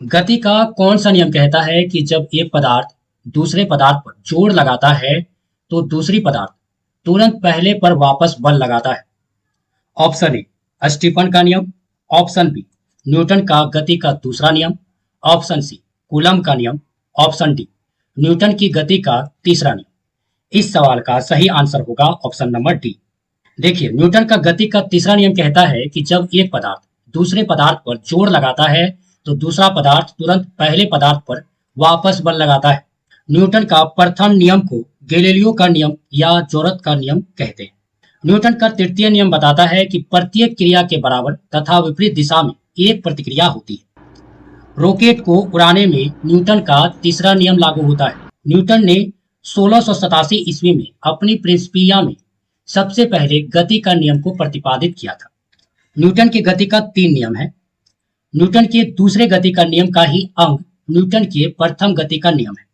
गति का कौन सा नियम कहता है कि जब एक पदार्थ दूसरे पदार्थ पर जोर लगाता है तो दूसरी पदार्थ तुरंत पहले पर वापस बल लगाता है? ऑप्शन ए स्टीफन का नियम, ऑप्शन बी न्यूटन का गति का दूसरा नियम, ऑप्शन सी कूलम का नियम, ऑप्शन डी न्यूटन की गति का तीसरा नियम। इस सवाल का सही आंसर होगा ऑप्शन नंबर डी। देखिए, न्यूटन का गति का तीसरा नियम कहता है कि जब एक पदार्थ दूसरे पदार्थ पर जोर लगाता है तो दूसरा पदार्थ तुरंत पहले पदार्थ पर वापस बल लगाता है। न्यूटन का प्रथम नियम को गैलीलियो का नियम या जोरत का नियम कहते हैं। न्यूटन का तृतीय नियम बताता है कि प्रत्येक क्रिया के बराबर तथा विपरीत दिशा में एक प्रतिक्रिया होती है। रॉकेट को उड़ाने में न्यूटन का तीसरा नियम लागू होता है। न्यूटन ने 1687 ईस्वी में अपनी प्रिंसिपिया में सबसे पहले गति का नियम को प्रतिपादित किया था। न्यूटन की गति का तीन नियम है। न्यूटन के दूसरे गति का नियम का ही अंग न्यूटन के प्रथम गति का नियम है।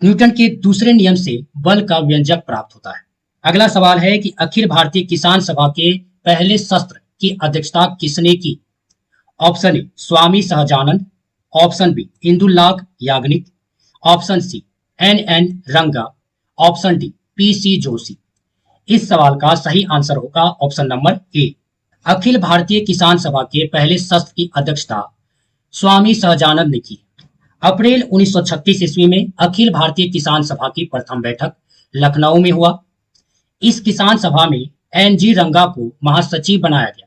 न्यूटन के दूसरे नियम से बल का व्यंजक प्राप्त होता है। अगला सवाल है कि अखिल भारतीय किसान सभा के पहले सत्र की अध्यक्षता किसने की? Option A Swami Sahajanand, option B Indulal Yagnik, option C N Ranga, option D P C Joshi. इस सवाल का सही आंसर होगा option number A. Akhil Bharatiya किसान सभा के पहले सत्र की अध्यक्षता स्वामी सहजानंद ने की। अप्रैल 1936 ईस्वी में अखिल भारतीय किसान सभा की प्रथम बैठक लखनऊ में हुआ। इस किसान सभा में एन.जी. रंगा को महासचिव बनाया गया।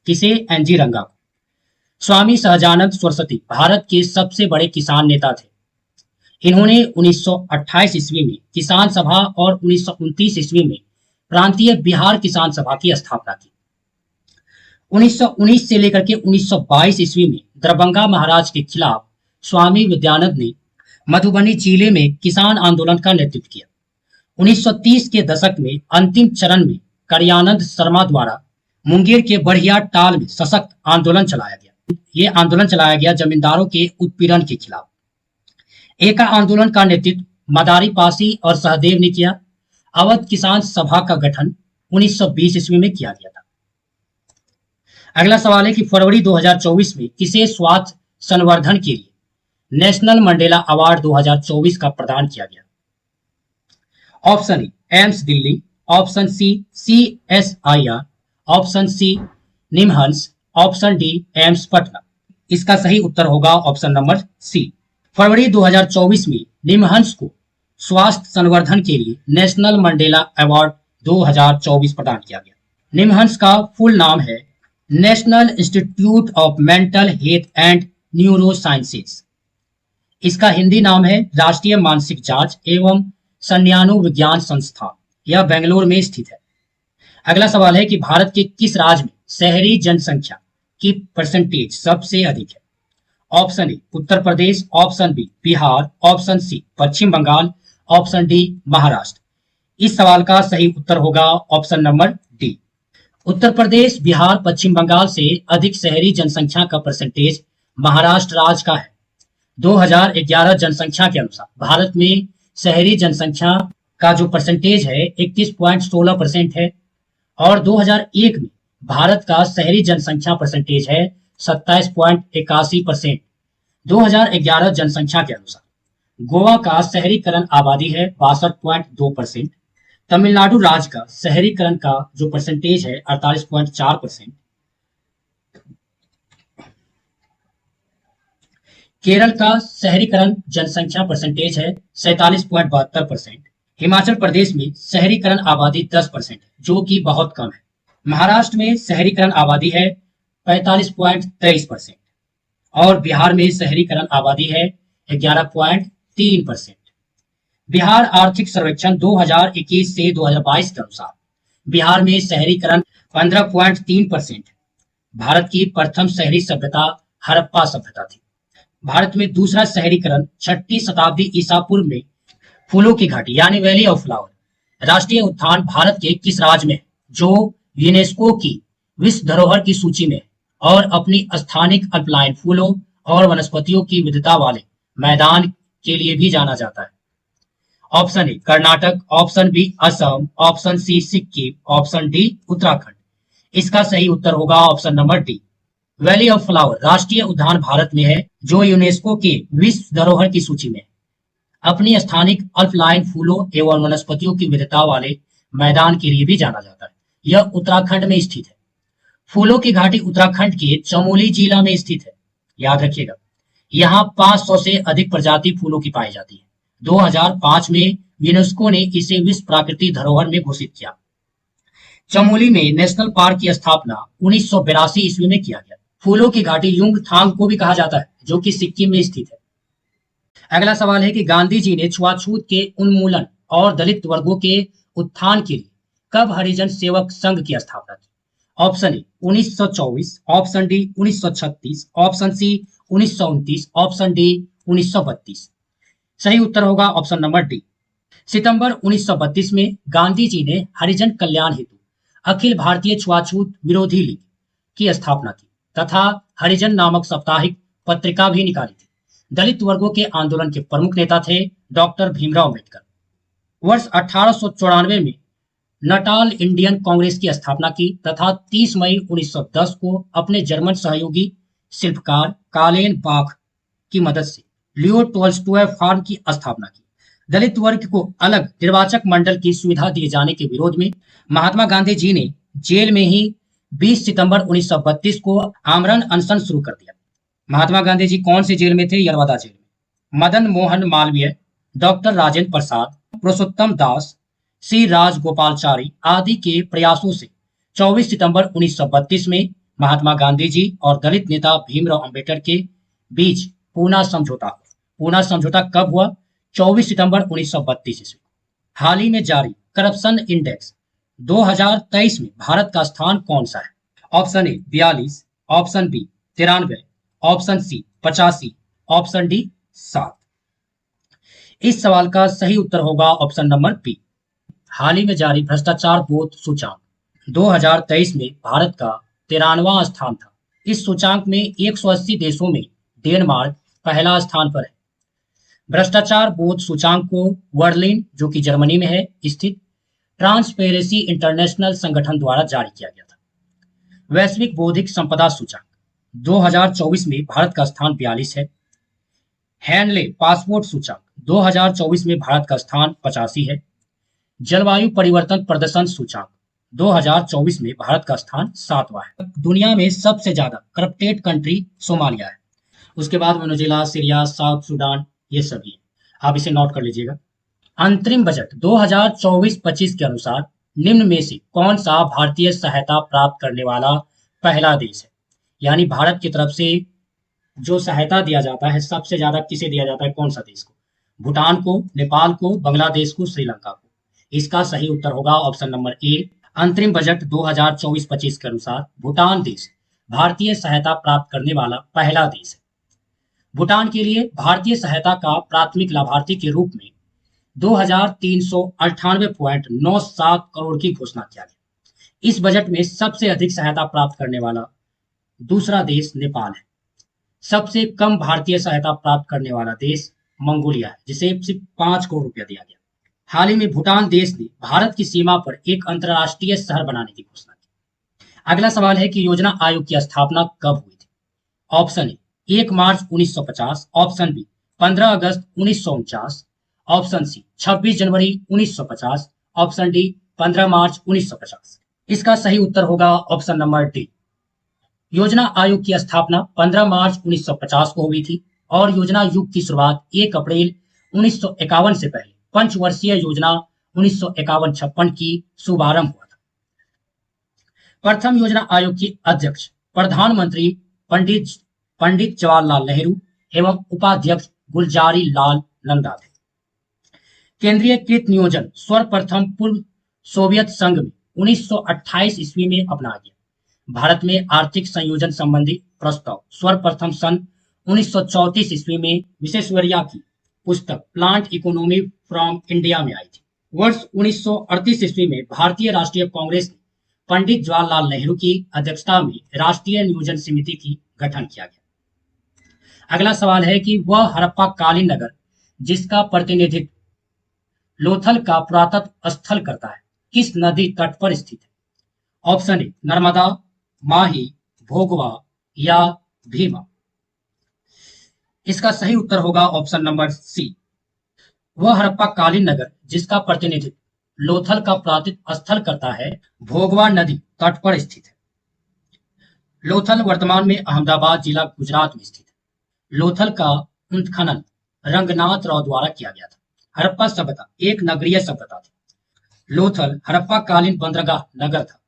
किसे? एन.जी. रंगा को। स्वामी सहजानंद सरस्वती भारत के सबसे बड़े किसान नेता थे। इन्होंने 1928 ईस्वी में किसान सभा और 1929 ईस्वी में प्रांतीय बिहार किसान सभा की स्थापना की। 1919 से लेकर के 1922 ईस्वी में दरभंगा महाराज के खिलाफ स्वामी विद्यानंद ने मधुबनी जिले में किसान आंदोलन का नेतृत्व किया। 1930 के दशक में अंतिम चरण में करयानंद शर्मा द्वारा मुंगेर के बढ़िया टाल में सशक्त आंदोलन चलाया गया। ये आंदोलन चलाया गया जमींदारों के उत्पीड़न के खिलाफ। एका आंदोलन का नेतृत्व मदारी पासी और सहदेव ने किया। अवध किसान सभा का गठन 1920 ईस्वी में किया गया था। अगला सवाल है कि फरवरी 2024 में किसे स्वास्थ्य संवर्धन के लिए नेशनल मंडेला अवार्ड 2024 का प्रदान किया गया? Option A AIIMS Delhi, option C CSIR, option C NIMHANS, option D AIIMS Patna. इसका सही उत्तर होगा ऑप्शन नंबर सी। फरवरी 2024 में निमहंस को स्वास्थ्य संवर्धन के लिए नेशनल मंडेला अवार्ड 2024 प्रदान किया गया। निमहंस का फुल नाम है national institute of mental health and neuro sciences. इसका हिंदी नाम है राष्ट्रीय मानसिक जांच एवं संज्ञानु विज्ञान संस्थान। यह बेंगलोर में स्थित है। अगला सवाल है कि भारत के किस राज्य में शहरी जनसंख्या की परसेंटेज सबसे अधिक है? Option A Uttar Pradesh, option B Bihar, option C Paschim Bengal, option D Maharashtra. इस सवाल का सही उत्तर होगा option number D. Uttar Pradesh, Bihar, Paschim Bengal से अधिक शहरी जनसंख्या का परसेंटेज महाराष्ट्र राज्य का है। 2011 जनसंख्या के अनुसार भारत में शहरी जनसंख्या का जो परसेंटेज है 31.16% है और 2001 में भारत का शहरी जनसंख्या परसेंटेज है 27.81%। 2011 जनसंख्या के अनुसार गोवा का शहरीकरण आबादी है 62.2%। तमिलनाडु राज्य का शहरीकरण का जो परसेंटेज है 48.4%। केरल का शहरीकरण जनसंख्या परसेंटेज है 47.72%। हिमाचल प्रदेश में शहरीकरण आबादी 10% है, जो कि बहुत कम है। महाराष्ट्र में शहरीकरण आबादी है 45.23% और बिहार में शहरीकरण आबादी है 11.3%। बिहार आर्थिक सर्वेक्षण 2021 से 2022 के अनुसार बिहार में शहरीकरण 15.3% है। भारत की प्रथम शहरी सभ्यता हड़प्पा सभ्यता थी। भारत में दूसरा शहरीकरण 6वीं शताब्दी ईसा पूर्व में फूलों की घाटी यानी वैली ऑफ फ्लावर राष्ट्रीय उद्यान भारत के किस राज्य में है, जो यूनेस्को की विश्व धरोहर की सूची में है और अपनी स्थानिक अल्पाइन फूलों और वनस्पतियों की विविधता वाले मैदान के लिए भी जाना जाता है? Option A Karnataka, option B Assam, option C Sikkim, option D Uttarakhand. इसका सही उत्तर होगा option number D. Valley of flower राष्ट्रीय उद्यान भारत में है, जो यूनेस्को के विश्व धरोहर की सूची में है। अपनी स्थानिक अल्पलाइन फूलों एवं वनस्पतियों की विविधता वाले मैदान के लिए भी जाना जाता है। यह उत्तराखंड में स्थित है। फूलों की घाटी उत्तराखंड के चमोली जिला में स्थित है। याद रखिएगा, यहाँ 500 से अधिक प्रजाति फूलों की पाई जाती है। 2005 में यूनेस्को ने इसे विश्व प्राकृतिक धरोहर में घोषित किया। चमोली में नेशनल पार्क की स्थापना 1982 ईस्वी में किया गया। फूलों की घाटी युंगथांग को भी कहा जाता है, जो कि सिक्किम में स्थित है। अगला सवाल है कि गांधी जी ने छुआछूत के उन्मूलन और दलित वर्गों के उत्थान के लिए कब हरिजन सेवक संघ की स्थापना की? Option A 1924, option D 1936, option C 1929, option D 1932। सही उत्तर होगा ऑप्शन नंबर डी। सितंबर 1932 में गांधी जी ने हरिजन कल्याण हेतु अखिल भारतीय छुआछूत विरोधी लीग की स्थापना की तथा हरिजन नामक साप्ताहिक पत्रिका भी निकाली थी। दलित वर्गों के आंदोलन के प्रमुख नेता थे डॉक्टर भीमराव अम्बेडकर। वर्ष 1894 में नटाल इंडियन कांग्रेस की स्थापना की तथा 30 मई 1910 को अपने जर्मन सहयोगी शिल्पकार कालेन बाख की मदद से लियो टोल्स्टॉय फार्म की स्थापना की। दलित वर्ग को अलग निर्वाचक मंडल की सुविधा दिए जाने के विरोध में महात्मा गांधी जी ने जेल में ही 20 सितंबर 1932 को आमरण अनशन शुरू कर दिया। महात्मा गांधी जी कौन से जेल में थे? यरवदा जेल में। मदन मोहन मालवीय, डॉक्टर राजेंद्र प्रसाद, पुरुषोत्तम दास, सी राजगोपालचारी आदि के प्रयासों से 24 सितंबर 1932 में महात्मा गांधी जी और दलित नेता भीमराव अंबेडकर के बीच पूना समझौता। पूना समझौता कब हुआ? 24 सितंबर 1932 ईस्वी। हाल ही में जारी करप्शन इंडेक्स 2023 में भारत का स्थान कौन सा है? Option A 42, option B 93, option C 85, option D 7। इस सवाल का सही उत्तर होगा ऑप्शन नंबर बी। हाल ही में जारी भ्रष्टाचार बोध सूचांक 2023 में भारत का 93वां स्थान था। इस सूचांक में 180 देशों में डेनमार्क पहला स्थान पर है। भ्रष्टाचार बोध सूचांक को बर्लिन, जो कि जर्मनी में है स्थित, ट्रांसपेरेंसी इंटरनेशनल संगठन द्वारा जारी किया गया था। वैश्विक बौद्धिक संपदा सूचांक 2024 में भारत का स्थान 42 है। हैंडले पासपोर्ट सूचांक 2024 में भारत का स्थान 85 है। जलवायु परिवर्तन प्रदर्शन सूचांक 2024 में भारत का स्थान 7वां है। दुनिया में सबसे ज्यादा करप्टेड कंट्री सोमालिया है। उसके बाद वेनेजुएला, सीरिया, साउथ सुडान, ये सभी है। आप इसे नोट कर लीजिएगा। अंतरिम बजट 2024-25 के अनुसार निम्न में से कौन सा भारतीय सहायता प्राप्त करने वाला पहला देश है? यानी भारत की तरफ से जो सहायता दिया जाता है सबसे ज्यादा किसे दिया जाता है? कौन सा देश को? भूटान को, नेपाल को, बांग्लादेश को, श्रीलंका को। इसका सही उत्तर होगा ऑप्शन नंबर ए। अंतरिम बजट 2024-25 के अनुसार भूटान देश भारतीय सहायता प्राप्त करने वाला पहला देश है। भूटान के लिए भारतीय सहायता का प्राथमिक लाभार्थी के रूप में 2398.97 करोड़ की घोषणा किया गया। इस बजट में सबसे अधिक सहायता प्राप्त करने वाला दूसरा देश नेपाल है। सबसे कम भारतीय सहायता प्राप्त करने वाला देश मंगोलिया है, जिसे सिर्फ 5 करोड़ रुपया दिया गया। हाल ही में भूटान देश ने भारत की सीमा पर एक अंतर्राष्ट्रीय शहर बनाने की घोषणा की। अगला सवाल है कि योजना आयोग की स्थापना कब हुई थी? ऑप्शन ए 1 मार्च 1950, ऑप्शन बी 15 अगस्त 1949, ऑप्शन सी 26 जनवरी 1950, ऑप्शन डी 15 मार्च 1950। इसका सही उत्तर होगा ऑप्शन नंबर डी। योजना आयोग की स्थापना 15 मार्च 1950 को हुई थी और योजना युग की शुरुआत 1 अप्रैल 1951 से पहले पंचवर्षीय योजना 1951-56 की शुभारंभ हुआ था। प्रथम योजना आयोग की अध्यक्ष प्रधानमंत्री पंडित जवाहरलाल नेहरू एवं उपाध्यक्ष गुलजारी लाल नंदा थे। केंद्रीय कृत नियोजन सर्वप्रथम पूर्व सोवियत संघ में 1928 ईस्वी में अपनाया गया। भारत में आर्थिक संयोजन संबंधी प्रस्ताव सर्वप्रथम सन 1934 ईस्वी में विश्वेश्वरैया की पुस्तक प्लांट इकोनॉमी फ्रॉम इंडिया में आई थी। वर्ष 1938 ईस्वी में भारतीय राष्ट्रीय कांग्रेस ने पंडित जवाहरलाल नेहरू की अध्यक्षता में राष्ट्रीय नियोजन समिति की गठन किया गया। अगला सवाल है कि वह हड़प्पा कालीन नगर जिसका प्रतिनिधित्व लोथल का पुरातत्व स्थल करता है किस नदी तट पर स्थित है? ऑप्शन ए नर्मदा, माही, भोगवा, या भीमा? इसका सही उत्तर होगा ऑप्शन नंबर सी। वह हड़प्पा कालीन नगर जिसका प्रतिनिधित्व लोथल का पुरातत्व स्थल करता है, भोगवा नदी तट पर स्थित है। लोथल वर्तमान में अहमदाबाद जिला गुजरात में स्थित है। लोथल का उत्खनन रंगनाथ राव द्वारा किया गया था। हड़प्पा सभ्यता एक नगरीय सभ्यता थी। लोथल हड़प्पा कालीन बंदरगाह नगर था।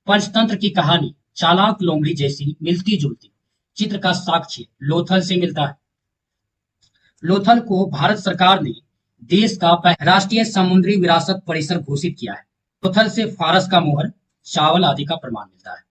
पंचतंत्र की कहानी चालाक लोमड़ी जैसी मिलती जुलती चित्र का साक्ष्य लोथल से मिलता है। लोथल को भारत सरकार ने देश का राष्ट्रीय समुद्री विरासत परिसर घोषित किया है। लोथल से फारस का मोहर, चावल आदि का प्रमाण मिलता है।